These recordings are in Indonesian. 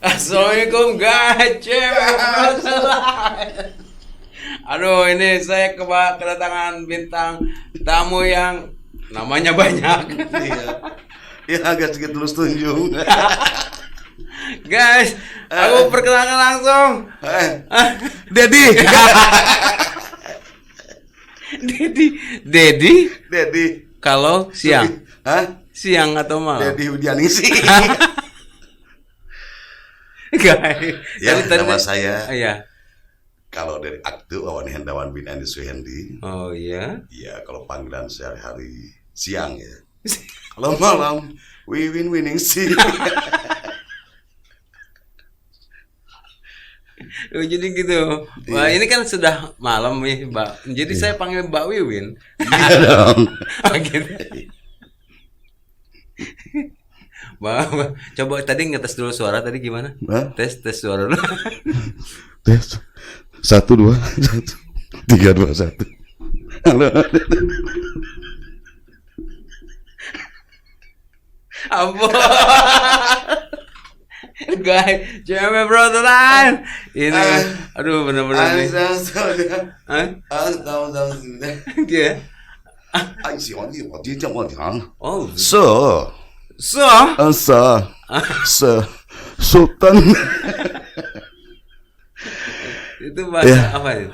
Assalamualaikum guys, aduh ini saya kedatangan bintang tamu yang namanya banyak. Iya, agak sedikit tulus tunjung. Guys, aku perkenalkan langsung. Dedi. Dedi. Kalau siang? Siang atau malam? Dedi Widianingsih. Guys, ya nama saya. Iya. Kalau dari akte Wawan Hendawan bin Andi Suhendi. Oh iya. Iya, kalau panggilan sehari-hari siang ya. Kalau malam Winingsih. Oh, jadi gitu. Wah, ini kan sudah malam nih, Mbak. Jadi saya panggil Mbak Wiwin. Iya dong. Oh, gitu. Mbak, coba tadi ngetes dulu suara tadi gimana? Tes suara dulu. Tes 1 2 1 3 2 1. Halo. Ampun. Guys, cewek bro tenan. Ini aduh benar-benar nih. Dia. Oh. Sultan. Itu bahasa apa itu?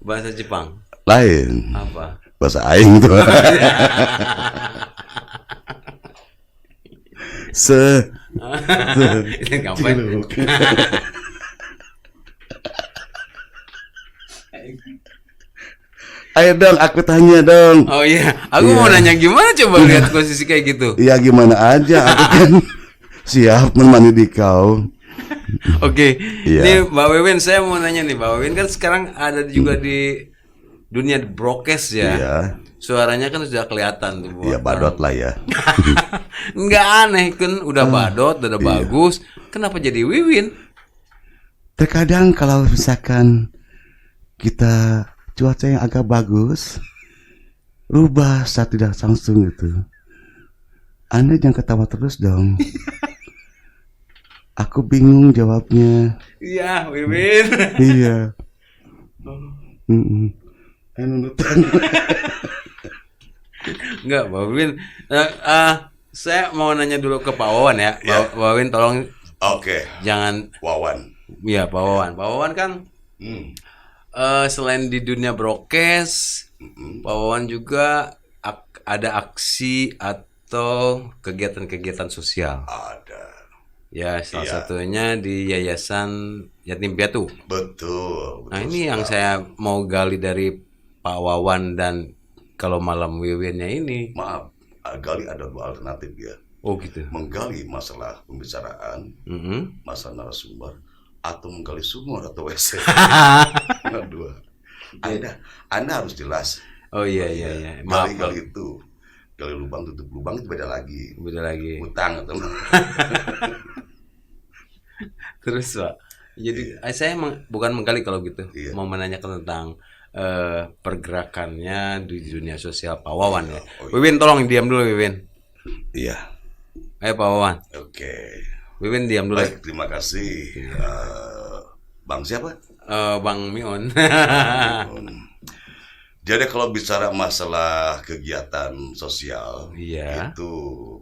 Bahasa Jepang. Lain. Apa? Bahasa aing itu. Itu ngapain? Ayo dong, aku tanya dong. Oh iya, aku mau nanya gimana coba lihat posisi kayak gitu. Iya gimana aja, aku kan siap menemani di kau. Oke, ini Mbak Wiwin, saya mau nanya nih, Mbak Wiwin kan sekarang ada juga di dunia broadcast ya. Iya. Suaranya kan sudah kelihatan tuh. Iya, badot lah ya. Nggak aneh kan, udah badot, udah bagus. Kenapa jadi Wiwin? Terkadang kalau misalkan kita cuaca yang agak bagus, rubah saat tidak langsung gitu. Anda jangan ketawa terus dong. Aku bingung jawabnya. Iya, Wiwin. Iya. Nunutan. Enggak, Mbak Wiwin. Saya mau nanya dulu ke Pak Wawan ya. Pak Wiwin tolong. Oke. Jangan. Wawan. Iya, Pak Wawan. Pak Wawan kan. Selain di dunia broadcast, Pak Wawan juga ada aksi atau kegiatan-kegiatan sosial. Ada. Ya, salah satunya di Yayasan Yatim Piatu. Betul. Nah, ini yang saya mau gali dari Pak Wawan dan kalau malam Wiwinnya ini. Maaf, gali ada 2 alternatif ya. Oh gitu. Menggali masalah pembicaraan, masalah narasumber, atau menggali sumur atau WC. Dua. Anda harus jelas. Oh iya. Maaf. Gali itu, gali lubang tutup lubang itu beda lagi. Utang atau Terus Pak, jadi saya bukan menggali kalau gitu, mau menanyakan tentang pergerakannya di dunia sosial Pak Wawan ya. Wiwin tolong diam dulu Wiwin. Iya. Ayo Pak Wawan. Oke. Wiwin diam dulu. Baik, terima kasih. Bang siapa? Bang Mion. Jadi kalau bicara masalah kegiatan sosial, itu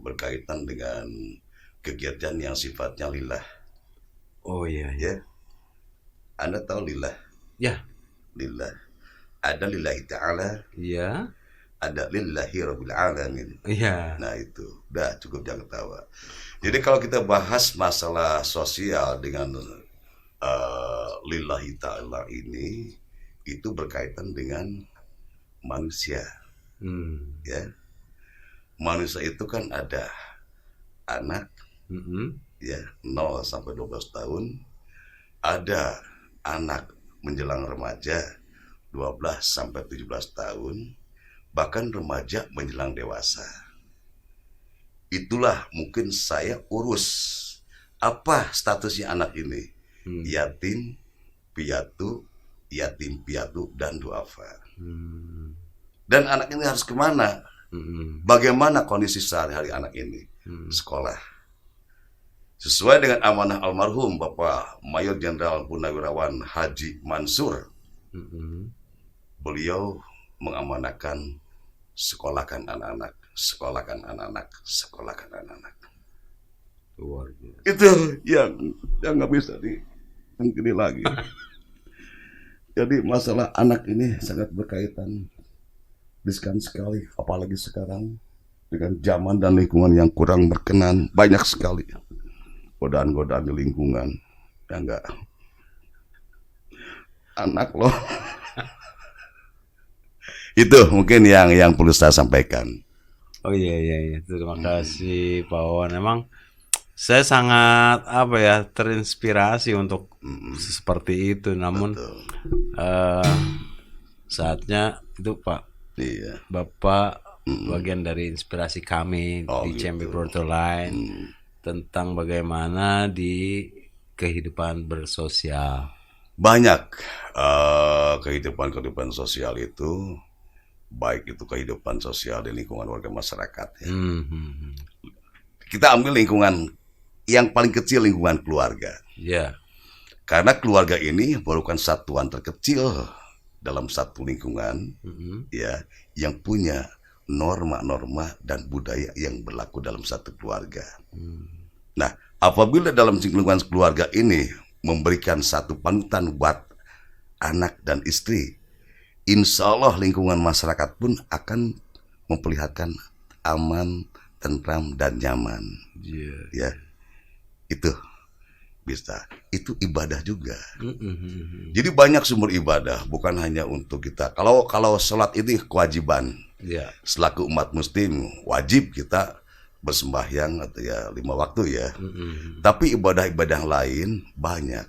berkaitan dengan kegiatan yang sifatnya lillah. Oh iya. Ya. Anda tahu lillah? Ya. Lillah. Ada lillahi ta'ala. Iya. Ada lillahi rabbil alamin. Iya. Nah itu, udah cukup jangan ketawa. Jadi kalau kita bahas masalah sosial dengan lillahi ta'ala ini, itu berkaitan dengan manusia. Ya. Manusia itu kan ada anak, ya 0 sampai 12 tahun, ada anak menjelang remaja 12 sampai 17 tahun, bahkan remaja menjelang dewasa. Itulah mungkin saya urus apa statusnya anak ini? Yatim piatu dan duafa. Dan anak ini harus kemana? Bagaimana kondisi sehari-hari anak ini? Sekolah. Sesuai dengan amanah almarhum Bapak Mayor Jenderal Purnawirawan Haji Mansur, beliau mengamanahkan sekolahkan anak-anak, sekolahkan anak-anak, sekolahkan anak-anak. Itu yang nggak bisa dipungkiri lagi. Jadi masalah anak ini sangat berkaitan, riskan sekali, apalagi sekarang dengan zaman dan lingkungan yang kurang berkenan, banyak sekali godaan-godaan di lingkungan. Ya enggak, anak loh. Itu mungkin yang perlu saya sampaikan. Oh iya. Terima kasih Pak Wawan. Emang saya sangat terinspirasi untuk seperti itu. Namun saatnya itu Pak. Iya. Bapak bagian dari inspirasi kami di CMB Broadline tentang bagaimana di kehidupan bersosial. Banyak kehidupan sosial itu, baik itu kehidupan sosial di lingkungan warga masyarakat ya. Kita ambil lingkungan yang paling kecil, lingkungan keluarga. Ya. Karena keluarga ini merupakan satuan terkecil dalam satu lingkungan ya, yang punya norma-norma dan budaya yang berlaku dalam satu keluarga. Nah, apabila dalam lingkungan keluarga ini memberikan satu panutan buat anak dan istri, insya Allah lingkungan masyarakat pun akan memperlihatkan aman, tentram, dan nyaman. Ya, itu bisa. Itu ibadah juga. Jadi banyak sumber ibadah, bukan hanya untuk kita. Kalau sholat itu kewajiban. Selaku umat Muslim wajib kita bersembahyang atau 5 waktu ya. Tapi ibadah-ibadah lain banyak.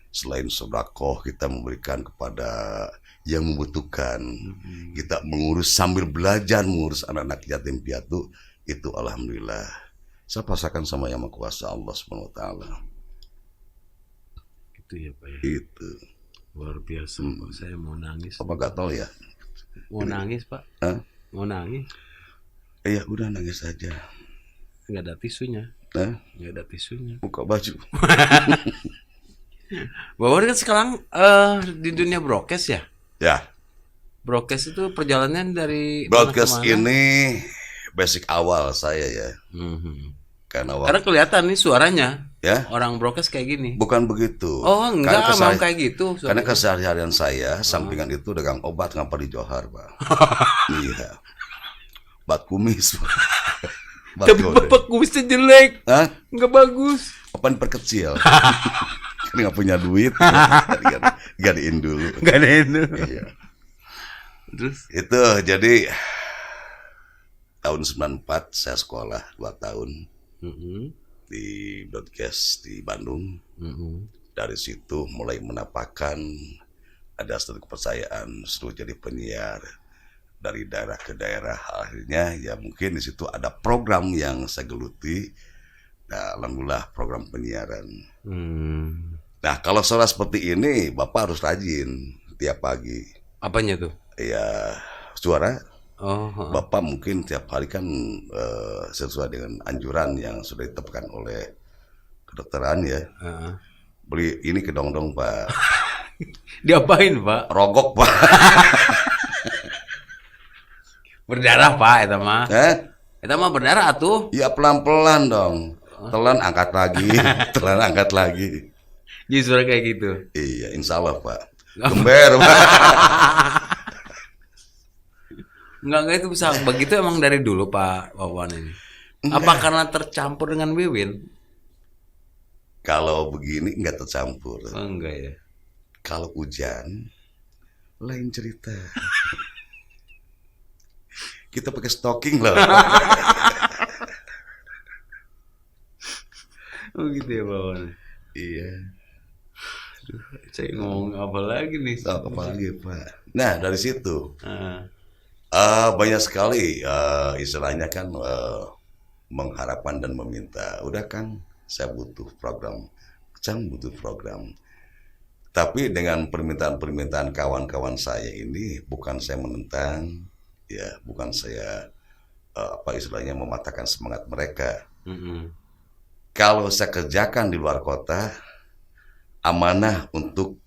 Selain sedekah, kita memberikan kepada yang membutuhkan. Kita mengurus sambil belajar mengurus anak-anak yatim piatu, itu alhamdulillah. Saya pasakan sama Yang Maha Kuasa Allah Subhanahu wa taala. Itu ya Pak ya. Itu. Luar biasa Pak. Saya mau nangis. Apa gak tahu ya? Mau nangis Pak? Mau nangis? Iya, udah nangis aja. Nggak ada tisunya. Nggak ada tisunya. Buka baju. Bahwa kan sekarang di dunia broadcast ya? Ya. Broadcast itu perjalanannya dari broadcast mana ke mana? Ini basic awal saya ya. Karena kelihatan nih suaranya. Ya. Orang broadcast kayak gini. Bukan begitu. Oh enggak, memang kayak gitu. Karena keseharian saya, sampingan itu dagang obat ngapa di Johar, Pak. Iya. Bat kumis. Tapi bapak kumisnya jelek. Nggak bagus. Opan perkecil. Kan nggak punya duit. Gadiin dulu. Iya. Terus? Itu jadi tahun 94 saya sekolah 2 tahun di broadcast di Bandung. Dari situ mulai menapakkan ada satu kepercayaan suruh jadi penyiar dari daerah ke daerah. Akhirnya ya mungkin di situ ada program yang saya geluti. Nah, alhamdulillah program penyiaran. Nah, kalau suara seperti ini Bapak harus rajin tiap pagi. Apanya tuh? Ya, suara. Bapak mungkin tiap hari kan sesuai dengan anjuran yang sudah ditetapkan oleh kedokteran ya. Beli ini kedong-dong Pak. Diapain Pak? Rogok Pak. Berdarah Pak, itu mah. Itu mah berdarah atuh. Ya pelan-pelan dong. Telan angkat lagi, telan angkat lagi. Jadi suara kayak gitu. Iya, insya Allah Pak. Gember Pak. Enggak itu bisa begitu emang dari dulu Pak Wawan ini. Apa karena tercampur dengan Wiwin? Kalau begini enggak tercampur. Enggak ya. Kalau hujan lain cerita. Kita pakai stocking loh. Oh gitu ya Pak Wawan. Iya. Aduh, saya ngomong apa lagi nih? Apa lagi Pak? Nah dari situ banyak sekali istilahnya kan mengharapkan dan meminta. Udah Kang, saya butuh program, saya butuh program. Tapi dengan permintaan-permintaan kawan-kawan saya ini, bukan saya menentang, ya, bukan saya apa istilahnya mematahkan semangat mereka. Kalau saya kerjakan di luar kota, amanah untuk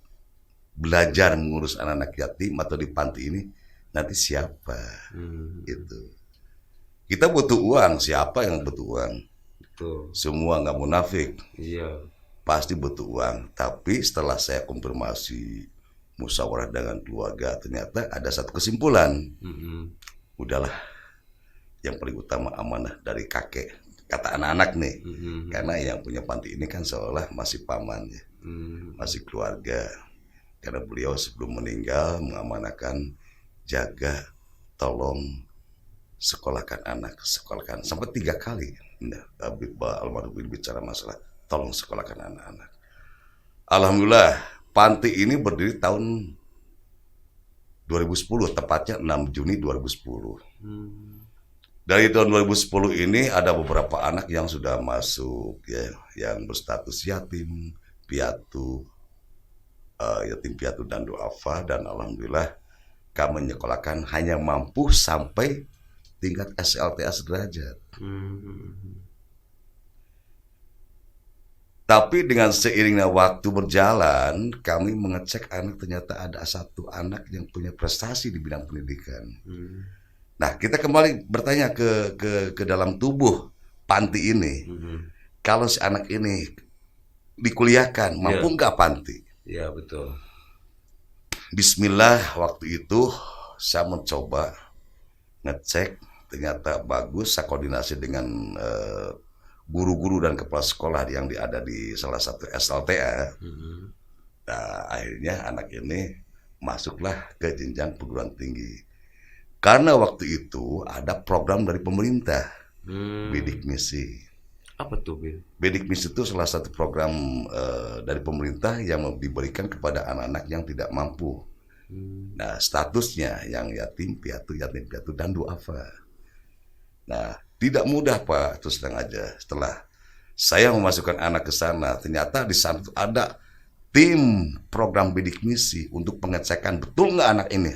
belajar mengurus anak-anak yatim atau di panti ini, nanti siapa? Itu. Kita butuh uang, siapa yang butuh uang? Betul. Semua nggak munafik. Iya. Pasti butuh uang. Tapi setelah saya konfirmasi musyawarah dengan keluarga, ternyata ada satu kesimpulan. Udahlah, yang paling utama amanah dari kakek, kata anak-anak nih. Karena yang punya panti ini kan seolah masih paman ya, masih keluarga. Karena beliau sebelum meninggal mengamanahkan, jaga, tolong sekolahkan anak, sekolahkan sampai 3 kali. Nah, almarhum bicara masalah tolong sekolahkan anak-anak. Alhamdulillah, panti ini berdiri tahun 2010, tepatnya 6 Juni 2010. Dari tahun 2010 ini ada beberapa anak yang sudah masuk ya, yang berstatus yatim piatu, yatim piatu dan duafa, dan alhamdulillah kami menyekolahkan hanya mampu sampai tingkat SLTA sederajat. Tapi dengan seiringnya waktu berjalan, kami mengecek anak, ternyata ada satu anak yang punya prestasi di bidang pendidikan. Nah, kita kembali bertanya ke dalam tubuh panti ini. Kalau si anak ini dikuliahkan, mampu nggak panti? Iya, betul. Bismillah, waktu itu saya mencoba ngecek, ternyata bagus. Saya koordinasi dengan guru-guru dan kepala sekolah yang ada di salah satu SLTA. Nah, akhirnya anak ini masuklah ke jenjang perguruan tinggi. Karena waktu itu ada program dari pemerintah, Bidik Misi. Apa tuh, Bil? Bidik Misi itu salah satu program dari pemerintah yang diberikan kepada anak-anak yang tidak mampu. Nah, statusnya yang yatim piatu, dan duafa. Nah, tidak mudah Pak, terus terang aja. Setelah saya memasukkan anak ke sana, ternyata di sana ada tim program Bidik Misi untuk pengecekan betul nggak anak ini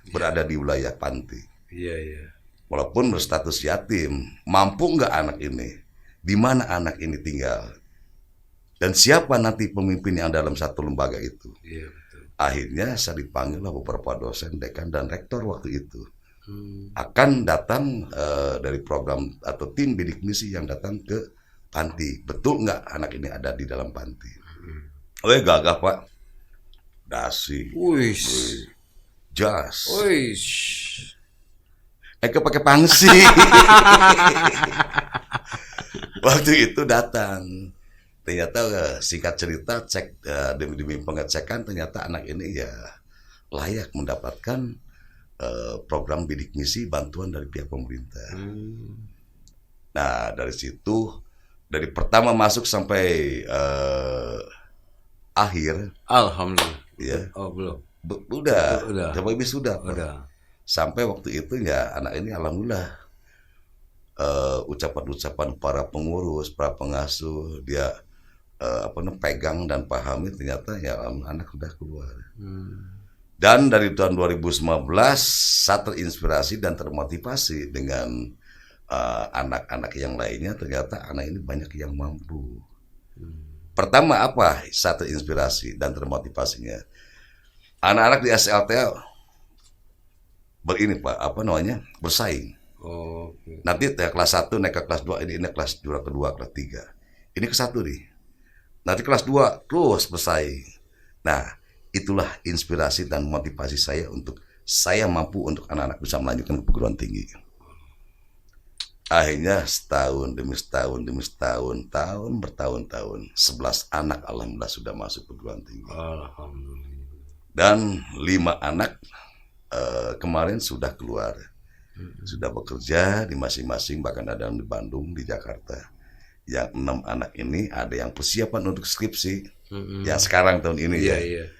berada di wilayah panti. Iya. Walaupun berstatus yatim, mampu nggak anak ini? Di mana anak ini tinggal? Dan siapa nanti pemimpin yang dalam satu lembaga itu? Iya, betul. Akhirnya saya dipanggil beberapa dosen, dekan, dan rektor waktu itu. Akan datang dari program atau tim Bidik Misi yang datang ke panti. Betul nggak anak ini ada di dalam panti? Gagah Pak. Dasi. Jas. Pakai pangsi. Waktu itu datang. Ternyata singkat cerita cek demi pengecekan, ternyata anak ini ya layak mendapatkan program Bidik Misi bantuan dari pihak pemerintah. Nah, dari situ, dari pertama masuk sampai akhir, alhamdulillah. Ya. Oh, belum. Udah. Sampai Udah. Sampai waktu itu ya anak ini alhamdulillah ucapan-ucapan para pengurus, para pengasuh, dia pegang dan pahami, ternyata ya anak sudah keluar. Dan dari tahun 2019 saya terinspirasi dan termotivasi dengan anak-anak yang lainnya, ternyata anak ini banyak yang mampu. Pertama apa saya terinspirasi dan termotivasinya? Anak-anak di SLTA bersaing. Okay. Nanti kelas 1 naik ke kelas 2, ini kelas juara kedua, kelas 3. Ini ke 1 nih. Nanti kelas 2 terus bersaing. Nah, itulah inspirasi dan motivasi saya untuk saya mampu untuk anak-anak bisa melanjutkan ke perguruan tinggi. Akhirnya setahun demi setahun, tahun bertahun-tahun, 11 anak alhamdulillah sudah masuk perguruan tinggi. Alhamdulillah. Dan 5 anak kemarin sudah keluar. Sudah bekerja di masing-masing, bahkan ada yang di Bandung, di Jakarta. Yang 6 anak ini ada yang persiapan untuk skripsi. Yang sekarang tahun ini Iya.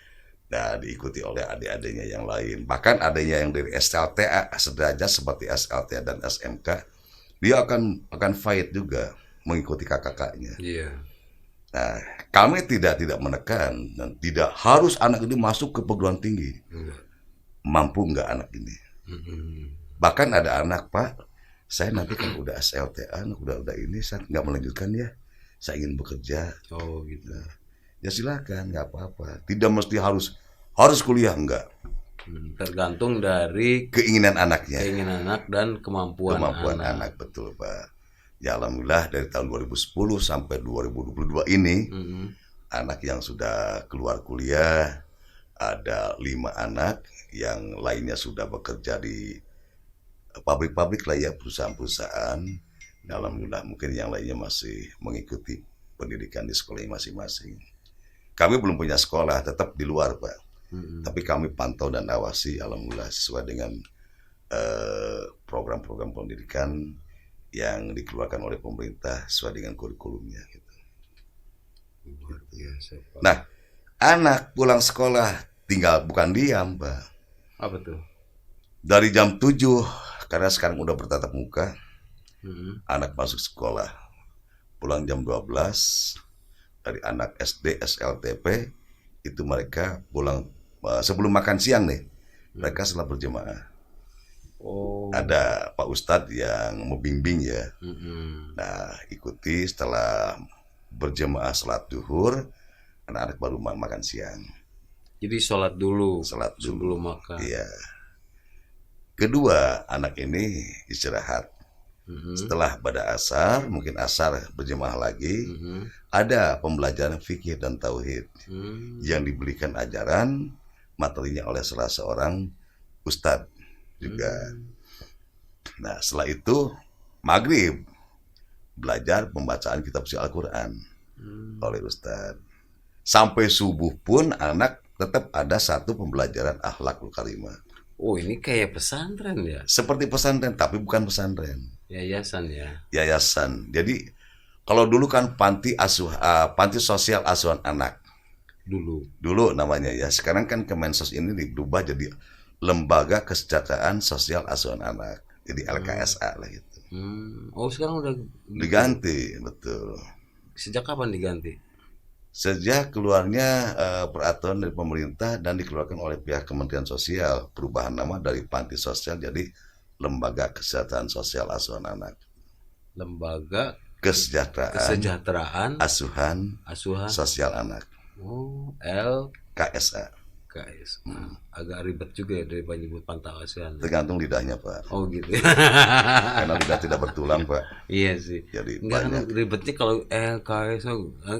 Nah, diikuti oleh adik-adiknya yang lain. Bahkan adiknya yang dari SLTA sederajat seperti SLTA dan SMK, dia akan fight juga. mengikuti kakak-kakaknya. Iya. Nah, kami tidak menekan dan tidak harus anak ini masuk ke perguruan tinggi. Enggak. Mampu nggak anak ini? Bahkan ada anak, Pak, saya nanti kan udah SLTA, udah ini, saya nggak melanjutkan ya. Saya ingin bekerja. Oh gitu. Ya silakan, nggak apa-apa. Tidak mesti harus kuliah, enggak. Tergantung dari Keinginan anaknya. keinginan anak dan kemampuan anak, betul, Pak. Ya alhamdulillah dari tahun 2010 sampai 2022 ini anak yang sudah keluar kuliah ada 5 anak, yang lainnya sudah bekerja di pabrik-pabrik lah ya, perusahaan-perusahaan. Alhamdulillah mungkin yang lainnya masih mengikuti pendidikan di sekolah masing-masing. Kami belum punya sekolah, tetap di luar, Pak. Tapi kami pantau dan awasi, alhamdulillah sesuai dengan program-program pendidikan yang dikeluarkan oleh pemerintah sesuai dengan kurikulumnya. Gitu. Luar biasa, Pak. Nah, anak pulang sekolah tinggal bukan diam, Pak. Apa tuh? Dari jam 7, karena sekarang udah bertatap muka, anak masuk sekolah. Pulang jam 12, dari anak SD, SLTP, itu mereka pulang sebelum makan siang nih. Mereka setelah berjemaah. Oh. Ada Pak Ustadz yang membimbing ya. Nah, ikuti setelah berjemaah salat zuhur, anak-anak baru makan siang. Jadi sholat dulu Salat sebelum makan. Iya. Kedua, anak ini istirahat. Setelah pada asar, mungkin asar berjemaah lagi, ada pembelajaran fikih dan tauhid yang diberikan ajaran materinya oleh salah seorang ustadz juga. Nah, setelah itu maghrib belajar pembacaan kitab suci Al-Quran oleh ustadz. Sampai subuh pun anak tetap ada satu pembelajaran akhlakul karimah. Oh, ini kayak pesantren ya? Seperti pesantren, tapi bukan pesantren. Yayasan ya? Yayasan. Jadi kalau dulu kan panti sosial asuhan anak. Dulu namanya ya. Sekarang kan Kemensos ini dirubah jadi Lembaga Kesejahteraan Sosial Asuhan Anak. Jadi LKSA lah gitu. Oh, sekarang udah Diganti, betul. Sejak kapan diganti? Sejak keluarnya peraturan dari pemerintah dan dikeluarkan oleh pihak Kementerian Sosial, perubahan nama dari panti sosial jadi Lembaga Kesejahteraan Sosial Asuhan Anak. Lembaga Kesejahteraan Asuhan Sosial Anak. Oh, KSA. Agak ribet juga ya dari nyebut pantai asuhan. Tergantung lidahnya, Pak. Oh gitu. Karena lidah tidak bertulang, Pak. Iya sih. Jadi Enggak, banyak. kan ribetnya kalau LKSA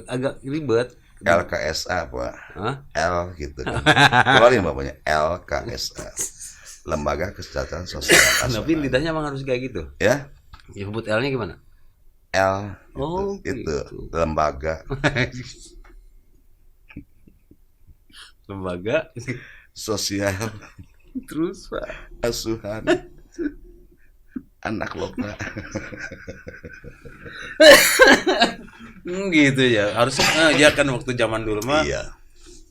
agak ribet. LKSA, Pak. Hah? L gitu kan. Keluarin bapaknya LKSA. Lembaga Kesejahteraan Sosial Asuhan. Tapi lidahnya emang harus kayak gitu. Ya, Nyebut L-nya gimana? L gitu. Oh, Itu gitu. lembaga Lembaga sosial terus Pak. asuhan anak lo, Pak. Gitu ya. Harusnya ya kan waktu zaman dulu mah Iya,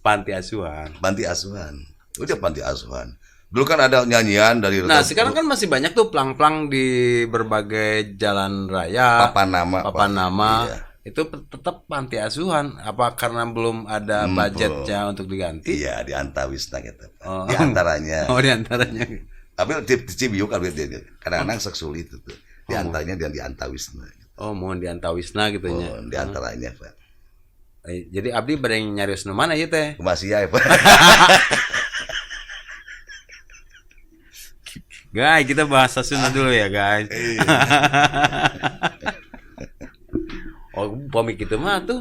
panti asuhan. panti asuhan. Udah panti asuhan. Dulu kan ada nyanyian dari Nah, sekarang kan masih banyak tuh plang-plang di berbagai jalan raya. papan nama. Papan nama. Iya. Itu tetap panti asuhan. Apa karena belum ada budgetnya untuk diganti? Iya, di Antawisna gitu. Oh. Di antaranya. Oh, di antaranya. Tapi di Cibiuk kadang-kadang seksulit itu. Di antaranya dan di Antawisna. Oh, mohon di Antawisna gitu nya. Oh, di antaranya, Pak. Jadi abdi bareng nyarios nu mana ieu teh? Masih ya, Pak. Guys, kita bahasa Sunda dulu ya, guys. Oh, pamik kitu mah tuh.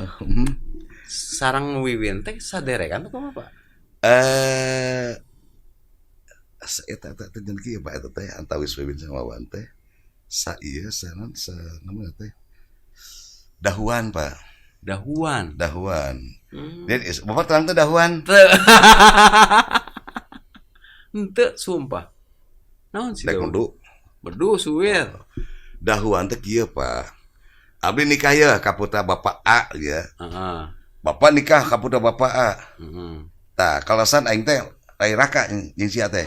Sarang wiwin teh saderekan atau apa, Pak? Eta jeung kieu Pak eta teh antawis wiwin sama wan teh. Ieu sanan namanya teh. Dahuan, Pak. Dahuan. Jadi Bapak terang teh dahuan. Henteu sumpah. Naon sih? Dek Berdu suwir. Dahuan teh kieu, Pak. Abdi nikah ya ka putra Bapak A ya. Heeh. Bapak nikah ka putra Bapak A. Heeh. Tah, kalasan aing teh rai raka jeung sia teh.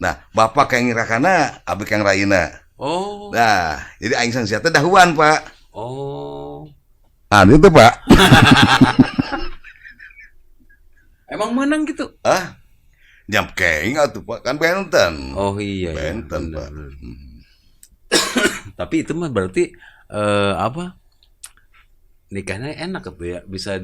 Nah, Bapak kang rakana, abdi kang raina. Oh. Nah, jadi aing sang sia teh dahuan, Pak. Oh, Itu Pak. emang menang gitu? Jam kayaknya tuh Pak, kan Benten. Oh iya, iya, Benten benar, Pak. benar. Tapi itu mah berarti apa? Nikahnya enak tuh ya, bisa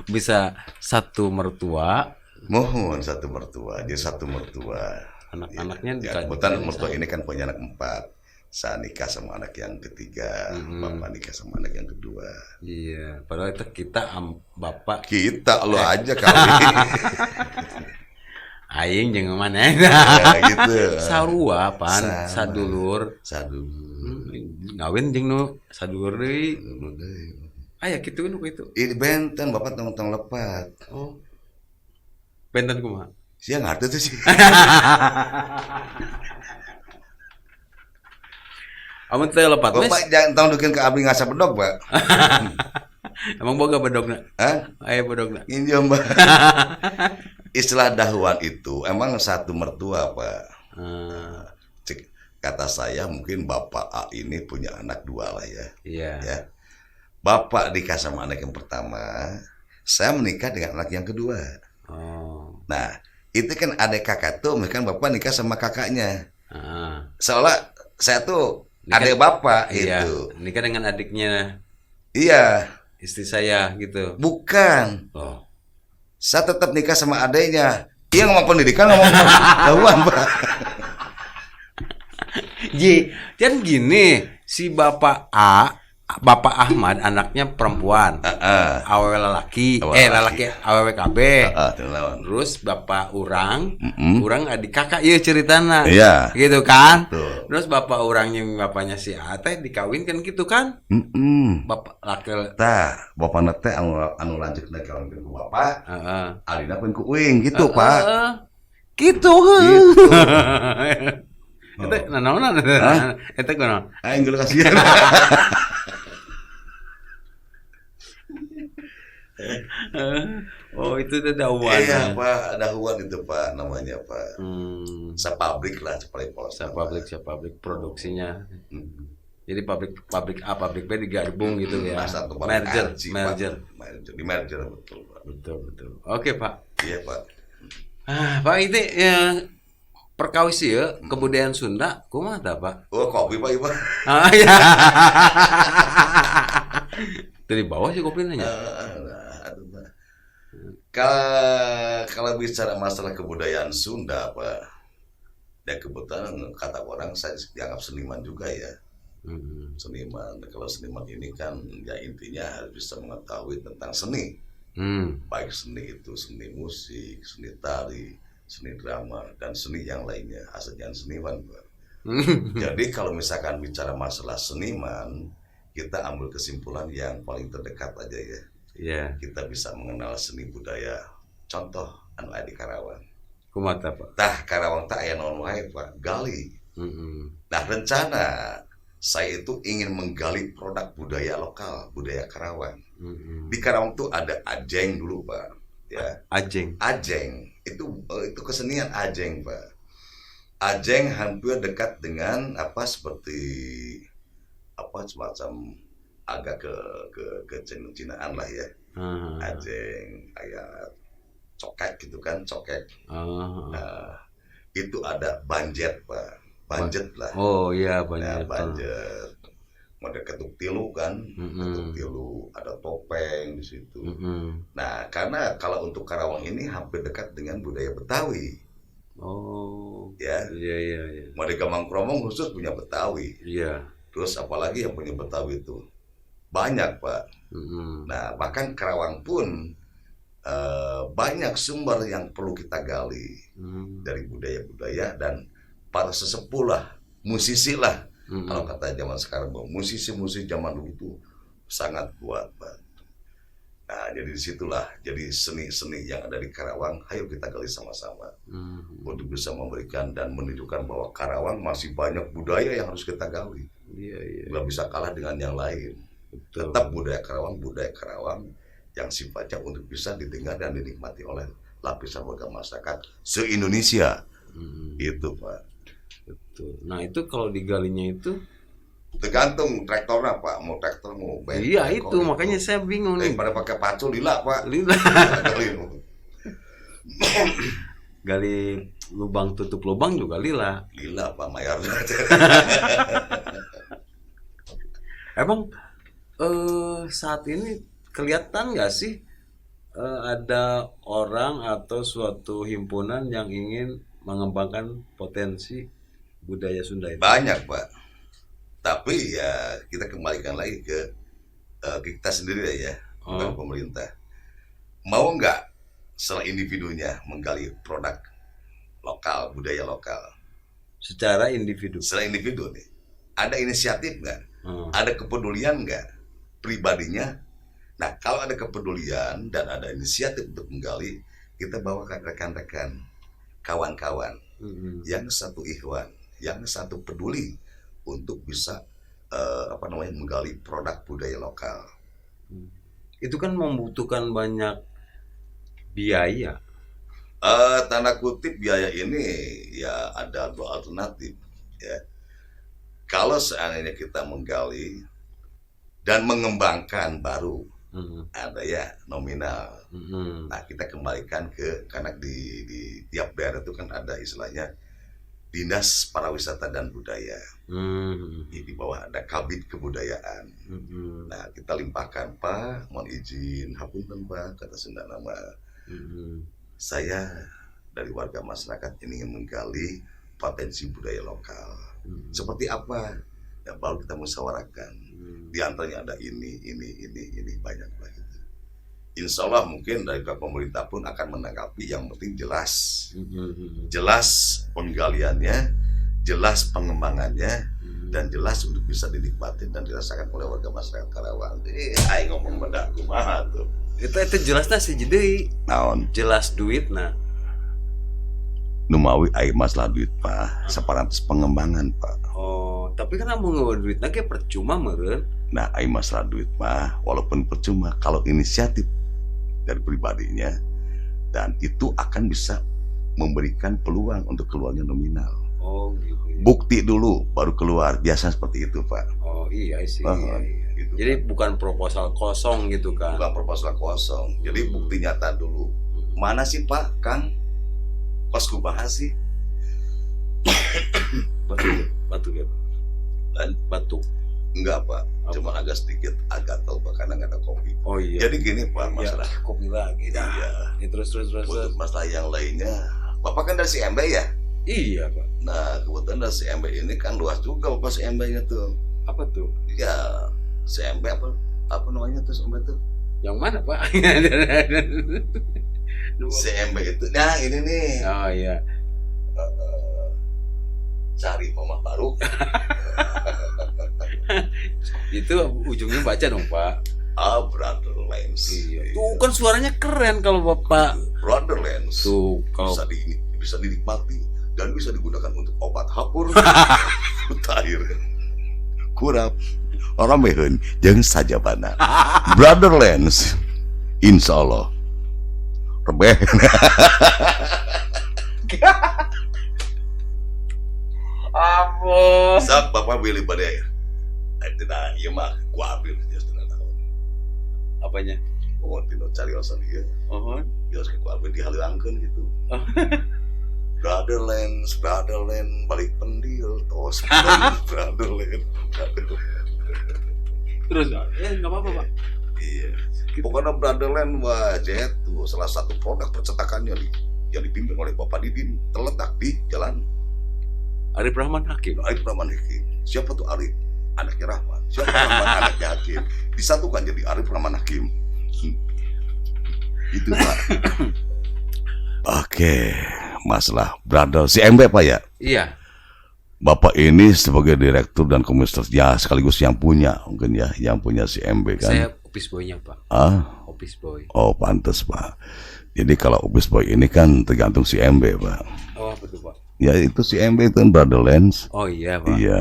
bisa satu mertua, Mohon satu mertua, dia satu mertua. anak-anaknya Ya, kebetulan mertua ini kan punya anak 4. Saya nikah sama anak yang ketiga, bapak nikah sama anak yang kedua. Iya, padahal itu kita bapak Kita lo aja kali. aing jeung mana Ya, gitu. sarua pan Sama. sadulur Sadu. ngawin jeung nu sadulur deui aya kitu nu kitu. Ini Benten, bapak tong lepat. Oh, benten kumaha? Sia ngerti tuh sih. Amun teu lepat wes. Bapak jangan tong dukeun ke abdi ngasa bedog, Pak. Emang boga bedogna? Hah? Aya bedogna. Injom, Pak. Istilah dahuan itu emang satu mertua, Pak. Kata saya mungkin Bapak A ini punya anak 2 lah ya. Iya. Ya. Bapak nikah sama anak yang pertama, saya menikah dengan anak yang kedua. Oh. Nah, itu kan adik kakak tuh, kan Bapak nikah sama kakaknya. Ah. Seolah saya tuh Nikah- adik Bapak Iya. itu. Nikah dengan adiknya Iya, istri saya gitu. bukan. Oh. Saya tetap nikah sama adiknya. Iya ngomong pendidikan, ngomong dahuan, Pak. Ji, kan gini, si Bapak Ahmad anaknya perempuan, awewe lalaki, lalaki awewe KB. Terus bapak urang adik kakak ieu ceritana. Iya. Gitu kan? Tuh. Terus bapak urangnya bapaknya si Ate dikawinkan gitu kan? Bapak laki Tah, bapak nete anu lanjut naik kawin ku bapak, heeh. alina pun ku uing gitu, Pak. Gitu. Gitu. Eta nanaonan? Eta kunaon? Aing geus kasihan. Oh, itu teh dahuan. Iya, Pak, dahuan itu, Pak, namanya, Pak. Sapabrik lah, paling pos. Pabrik produksinya. Jadi pabrik A, pabrik B digabung gitu ya. Satu Merger. Di merger, betul, Pak. Betul. Oke, Pak. Iya, Pak. Pak itu ya perkawis ya kebudayaan Sunda kumaha tah, Pak? Oh, kopi, Pak, Pak. Iya. Dari bawah sih kopi nanya. Aduh, Pak. Kalau bicara masalah kebudayaan Sunda, Pak, ya kebetulan kata orang saya dianggap seniman juga ya. Seniman. Kalau seniman ini kan ya intinya harus bisa mengetahui tentang seni. Baik seni itu seni musik, seni tari, seni drama, dan seni yang lainnya. Asal jangan seniman, Pak. Jadi kalau misalkan bicara masalah seniman, kita ambil kesimpulan yang paling terdekat aja ya. Iya. Kita bisa mengenal seni budaya. Contoh anu aya di Karawang. Kumaha tah, Pak? Tah Karawang teh aya naon wae, Pak? Gali. Nah, rencana saya itu ingin menggali produk budaya lokal, budaya Karawang. Di Karawang tuh ada ajeng dulu, Pak. Ya. Ajeng. Itu kesenian ajeng, Pak. Ajeng hampir dekat dengan seperti semacam agak ke Cinaan lah ya. Ajeng kayak cokek gitu kan, cokek. Itu ada banjet, Pak. Banjet lah. Oh iya, banjet. Banjet. Ada ketuk tilu kan, ketuk tilu, ada topeng di situ. Nah, karena kalau untuk Karawang ini hampir dekat dengan budaya Betawi. Oh. Ya. Iya. Mereka Mangkromong khusus punya Betawi. Iya. Terus apalagi yang punya Betawi itu banyak, Pak. Nah, bahkan Karawang pun banyak sumber yang perlu kita gali dari budaya-budaya dan para sesepuh lah, musisi lah. Kalau kata zaman sekarang, musisi-musisi zaman dulu itu sangat kuat, Pak. Nah, jadi disitulah, jadi seni-seni yang ada di Karawang, ayo kita gali sama-sama untuk bisa memberikan dan menunjukkan bahwa Karawang masih banyak budaya yang harus kita gali. Iya. Nggak bisa kalah dengan yang lain. Betul. Tetap budaya Karawang yang sifatnya untuk bisa didengar dan dinikmati oleh lapisan warga masyarakat se-Indonesia. Itu, Pak. Betul. Nah, itu kalau digalinya itu Tergantung traktornya Pak, mau traktor mau Iya itu makanya saya bingung nih. Daripada pakai pacul lila Pak. Lila. Gali lubang tutup lubang juga lila. Lila Pak Mayar. Emang saat ini kelihatan nggak sih ada orang atau suatu himpunan yang ingin mengembangkan potensi budaya Sunda itu? Banyak Pak. Tapi ya kita kembalikan lagi ke kita sendiri ya, bukan pemerintah. Mau nggak setelah individunya menggali produk lokal, budaya lokal? Secara individu. Setelah individu nih, ada inisiatif nggak? Ada kepedulian nggak pribadinya? Nah kalau ada kepedulian dan ada inisiatif untuk menggali, kita bawakan rekan-rekan, kawan-kawan, yang satu ikhwan, yang satu peduli untuk bisa menggali produk budaya lokal. Itu kan membutuhkan banyak biaya. Tanda kutip biaya ini ya ada dua alternatif ya. Kalau seandainya kita menggali dan mengembangkan baru, ada ya nominal. Nah kita kembalikan karena di tiap daerah itu kan ada istilahnya Dinas Pariwisata dan Budaya. Di bawah ada Kabid Kebudayaan. Nah kita limpahkan Pak, mohon izin, hapunten Pak, kata Sunda nama. Saya dari warga masyarakat ingin menggali potensi budaya lokal. Seperti apa? Ya baru kita musyawarahkan. Di antaranya ada ini banyak lah gitu. Insya Allah mungkin dari pemerintah pun akan menanggapi, yang penting jelas. Jelas penggaliannya, jelas pengembangannya, dan jelas untuk bisa dinikmati dan dirasakan oleh warga masyarakat Karawang. Ayo ngomong pada kumaha tuh. Itu jelasnya sih jadi naon jelas duit nah. Numawi ayo masalah duit Pak, separantos pengembangan Pak. Oh, tapi kan mau ngeluar duit lagi percuma meren. Nah, ayo masalah duit Pak, walaupun percuma kalau inisiatif dari pribadinya, dan itu akan bisa memberikan peluang untuk keluarnya nominal. Oh gitu. Bukti dulu baru keluar, biasa seperti itu Pak. Oh iya sih. Iya. Gitu, jadi Pak, bukan proposal kosong gitu kan? Bukan proposal kosong, jadi bukti nyata dulu. Mana sih Pak, Kang? Pas ku bahas sih. Batu ya Pak? Dan batu? Enggak Pak, cuma agak sedikit agak tahu Pak karena nggak ada kopi. Oh iya. Jadi gini Pak, masalah ya, kopi lagi dah. Iya. Ya, terus. Untuk masalah yang lainnya, Bapak kan dari CMB ya? Iya Pak. Nah kebetulan dari CMB ini kan luas juga Bapak CMB-nya tuh. Apa tuh? Ya CMB apa namanya tuh CMB tuh? Yang mana Pak? CMB itu, nah ini nih. Oh iya. Cari Mama Baru. Itu ujungnya baca dong Pak. Brother Lens. Iya. Tuh kan suaranya keren kalau Bapak. Brother Lens. Tuh kalau bisa dinikmati dan bisa digunakan untuk obat hapur, mutakhir, kurap, orang mehen, jangan saja bana. Brother Lens, insya Allah, rebeh. Apa? Saat Bapak beli pada tidak, iya mah, gua ambil dia setengah tahun. Apanya? Oh, tidak cari alasan dia. Dia harus gua ambil dihalangkan gitu. Brother Lens, balik pendil, tos, Brother Lens. Terus, nggak apa-apa Pak. Iya. Pokoknya Brother Lens wajah tuh salah satu produk percetakannya yang dipimpin oleh Bapak Didin terletak di Jalan Arif Rahman Hakim. Arif Rahman Hakim. Siapa tuh Arif? Anaknya Rahman. Siapa Rahman? Anaknya Hakim. Disatukan jadi Arif Rahman Hakim. Itu Pak. Oke, masalah Brother CMB Pak ya? Iya. Bapak ini sebagai direktur dan komisaris ya sekaligus yang punya mungkin ya, yang punya CMB kan? Saya office boy-nya Pak. Office boy. Oh pantas Pak. Jadi kalau office boy ini kan tergantung CMB Pak. Oh apa tuh Pak? Ya itu CMB itu kan Brother Lens. Oh iya Pak. Iya,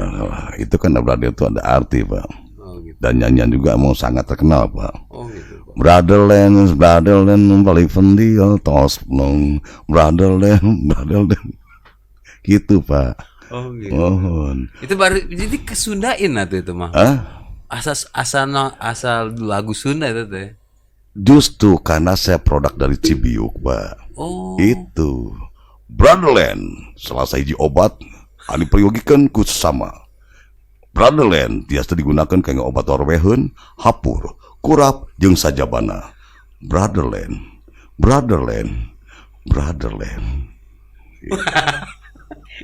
itu kan brother itu ada arti Pak. Oh gitu. Dan nyanyian juga mau sangat terkenal Pak. Oh gitu Pak. Brother Lens balik pendil tos nong Brother Lens gitu Pak. Oh gitu. Mohon. Itu baru jadi kesundain atau itu mah. Hah? Asal lagu Sunda itu teh. Justru karena saya produk dari Cibiuk, Pak. Oh. Itu Brotherland salah sahiji obat anu priyogikan ku sesama. Brotherland biasa digunakan kanggo obat orweheun, hapur, kurap jeung sajabana. Brotherland.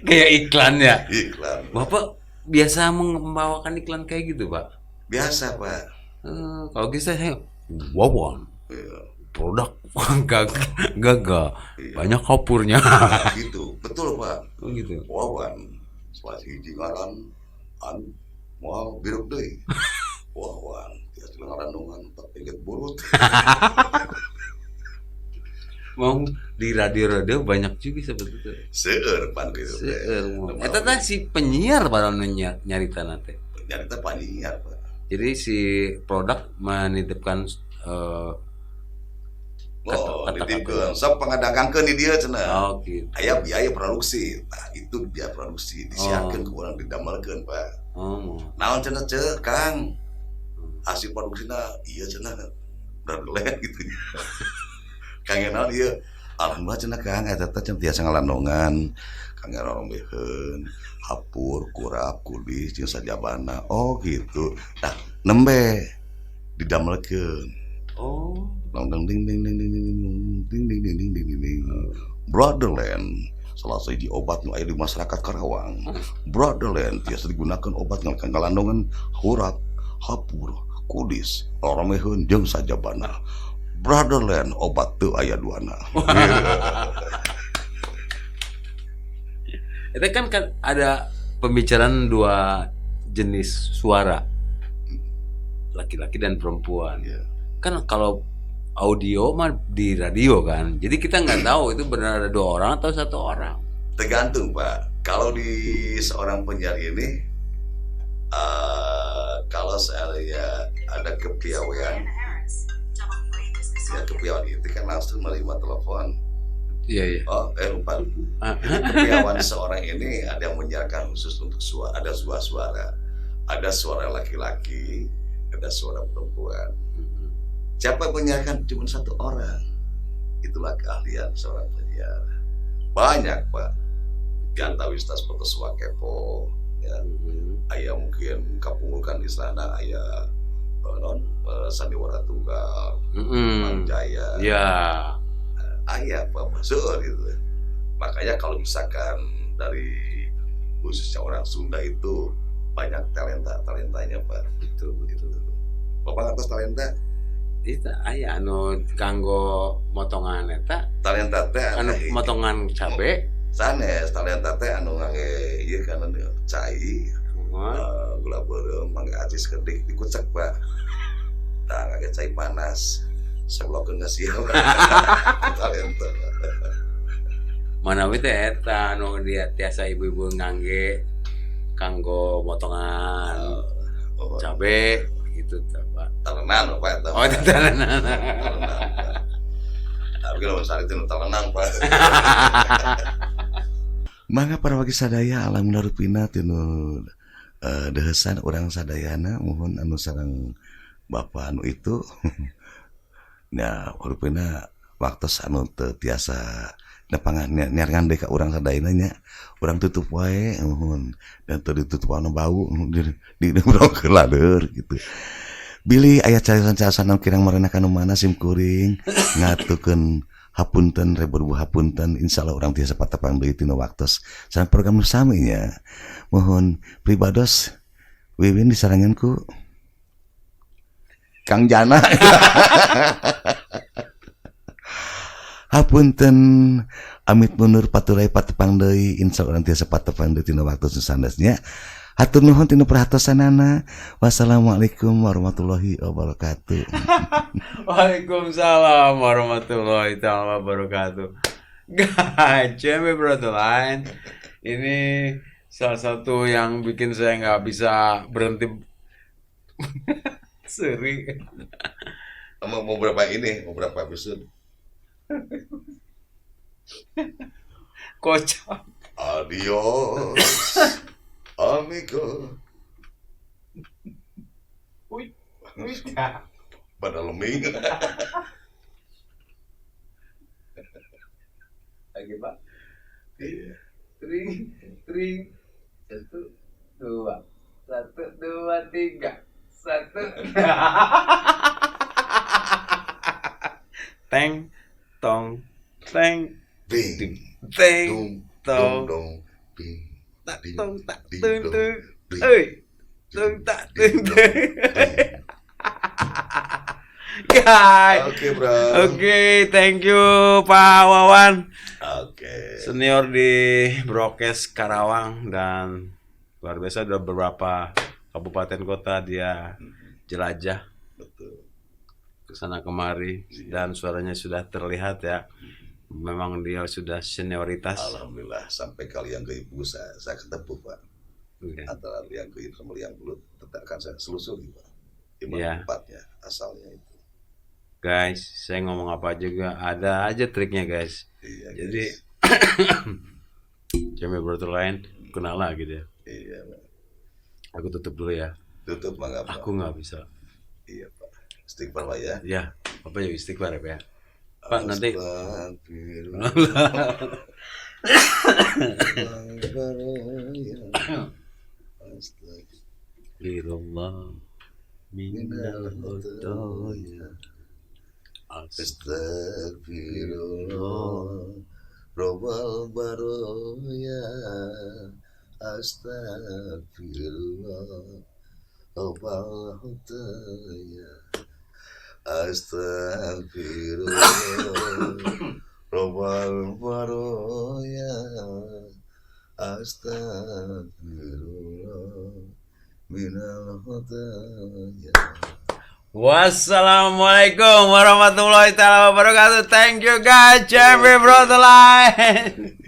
Kayak iklan ya. Iklan. Bapak biasa membawakan iklan kayak gitu, Pak? Biasa, Pak. Kalau gitu saya Wawan. Produk gagal. Banyak kapurnya. Gitu. Betul, Pak. Oh gitu. Wawan. Salah hiji ngaran moal biruk deui. Wawan. Tiasa ngaran nungan petingget burut. Mau di radio-radio banyak juga sebetulnya. Seueur pan gitu. Seueur. Eta teh si penyiar pada nyarita teh. Nyarita penyiar, Pak. Jadi si produk menitipkan dititipkeun sok pangadagangkeun di dieu cenah. Oh gitu. Aya biaya produksi. Nah, itu biaya produksi disiarkeun ku urang didamelkeun, Pak. Oh. Naon cenah ceuk, Kang? Hasil produksina ieu cenah. Berlelet gitu. Kang naon ieu? Alhamdulillah cenah Kang eta teh tiasa ngalandongan. Kang ngombeheun hapur, kurap, kulis jeung sajabana. Oh gitu. Nah, nembe didamelkeun. Oh. Ding ding ding ding ding ding ding ding ding ding ding ding. Brotherland salah sahiji obat nu aya di masyarakat Karawang. Brotherland biasa digunakan obat ngalandongan hurat, hapur, kudis, rameheun jeung sajabana. Brotherland obat teu aya duana. Itu kan ada pembicaraan dua jenis suara, laki-laki dan perempuan. Kan kalau audio mah di radio kan, jadi kita nggak tahu itu benar ada 2 orang atau 1 orang. Tergantung, Pak. Kalau di seorang penyiar ini, kalau saya ada kepiawaian, ya kepiawaian itu kan langsung menerima telepon. Iya. Oh, lupa. Kepiawaian seorang ini ada yang menyiarkan khusus untuk suara, ada suara, ada suara laki-laki, ada suara perempuan. Siapa yang menyiarkan cuma 1 orang? Itulah keahlian seorang penyiar. Banyak, Pak. Gantawistas foto kepo, ya. Ayah mungkin kapungulkan di sana, ayah sandiwara tunggal, Mang Jaya. Ya. Ayah Pak Masur gitu. Makanya kalau misalkan dari khususnya orang Sunda itu banyak talentanya, Pak. Betul. Bapak atas talenta? Itu aya anu kanggo motongan eta. Talenta teh Anu motongan cabe. Sanes talenta teh anu ngangge ieu kan cai. Gula beureum mangga acis kedik dikucek, Pak. Tah ngangge cai panas. Seblokeun siap. Talenta. Manawi teh eta anu dia tiasa ibu-ibu ngangge kanggo motongan cabe gitu, Pak. Talenan, Pak. Oh, talenan. Tapi kalau misalnya itu talenan, Pak. Mangga para wagi sadaya alhamdulillah rupina tinu dehesan orang sadayana mohon anu sareng Bapak anu itu. Nah, rupina waktu anu teu tiasa nepangan nyarangan deka urang sadayana nya. Urang tutup wae mohon dan teu ditutup anu bau di broker lader gitu. Billy aya carisan-carisan anu kirang marenah kana mana sim kuring ngatukeun hapunten rebu hapunten insyaallah urang tiasa patepang deui tina waktos sareng program saminya. Mohon pribados Wiwin disarangan ku Kang Jana. Hapunten amit mundur paturai patepang deui insyaallah urang tiasa patepang deui tina waktos sandasnya. Hatur nuhun tina perhatosanana. Wassalamualaikum warahmatullahi wabarakatuh. Waalaikumsalam warahmatullahi taala wabarakatuh. Gaceme Brotherland. Ini salah satu yang bikin saya nggak bisa berhenti seri. Mau berapa episode? Kocak. Adios, amigo. Uy. Pada leming. Lagi Pak. Iya. Tring. 1, 2. 1, 2, 3. 1. Teng, tong, teng, Bing. teng, Dong, tong, dong, bing. tak, Ding, tong, tak, ding, tung, dong, tung. bing. Tung, tak, Ding, tung, dong, tung. bing. Guys. Oke, bro. Oke, thank you Pak Wawan. Oke. Senior di Brokes Karawang dan luar biasa udah beberapa kabupaten kota dia jelajah Betul. ke sana kemari dan suaranya sudah terlihat ya. Memang dia sudah senioritas. Alhamdulillah sampai kalian ke ibu saya ketemu Pak. Iya. Antara liang ke sama liang belut tetap akan saya selusuri Pak. Di Iya. mana tempatnya asalnya itu. Guys, saya ngomong apa juga ada aja triknya guys. Iya. Jadi Jamie Brother lain kenal lagi dia. Iya Pak. Aku tutup dulu ya. Tutup mangga Pak. Aku nggak bisa. Iya Pak. Istighfar Pak ya. Ya, apa ya istighfar ya Pak ya. Pak nanti Astagfirullah minal khotoya. Astagfirullah Robbal baroya. Astagfirullah Robbal khotoya. Astagfirullah Robbal baroya. Astagfirullah minal khotoya. Wassalamualaikum warahmatullahi wabarakatuh. Thank you guys, Jamie Brother Line.